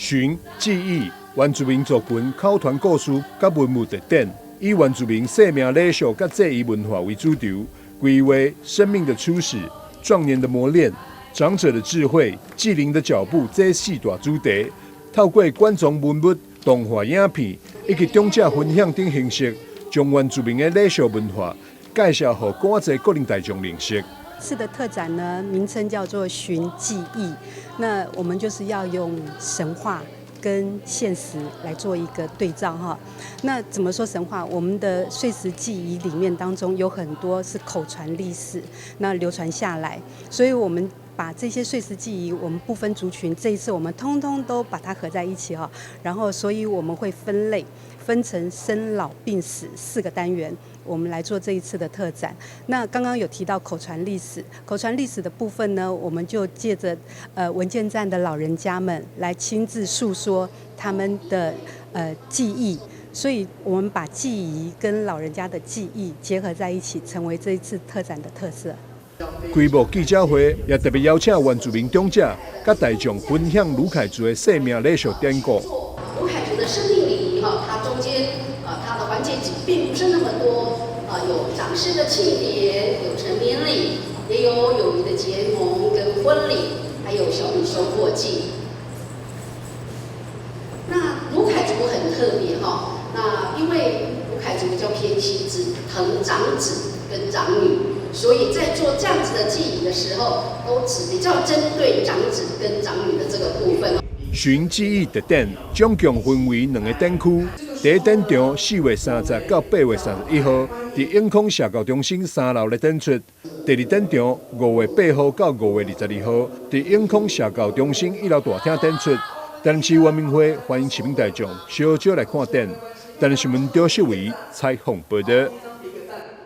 寻记忆，原住民族群口传故事甲文物特点，以原住民生命礼俗甲祭仪文化为主轴，规划生命的初始、壮年的磨练、长者的智慧、纪灵的脚步这四大主题，透过馆藏文物、动画影片以及长者分享等形式，将原住民的礼俗文化介绍给更多国人大众认识。次的特展呢，名称叫做寻记忆。那我们就是要用神话跟现实来做一个对照哈。那怎么说神话？我们的岁时记忆里面当中有很多是口传历史，那流传下来，所以我们把这些岁时记忆，我们不分族群，这一次我们通通都把它合在一起哈。然后，所以我们会分类，分成生老病死4个单元，我们来做这一次的特展。那刚刚有提到口传历史，口传历史的部分呢，我们就借着文件站的老人家们来亲自诉说他们的记忆。所以我们把记忆跟老人家的记忆结合在一起，成为这一次特展的特色。开幕记者会也特别邀请原住民长者，甲大众分享卢凯族的生命礼俗典故。卢凯族的生命礼仪哈，它中间它的环节并不是那么多，有长事的庆典，有成年礼，也有友谊的结盟跟婚礼，还有小米收获季。那卢凯族很特别哈，那因为卢凯族比较偏心只疼长子跟长女。所以在做这样子的记忆的时候，都只比较针对长子跟长女的这个部分。寻记忆特展总共分为2个展区，第一展场4月30到8月31号，伫永康社交中心3楼来展出；第二展场5月8号到5月22号，伫永康社交中心1楼大厅展出。台南市原民会欢迎市民大众小少来看展。台南新闻赵秀伟采访报道。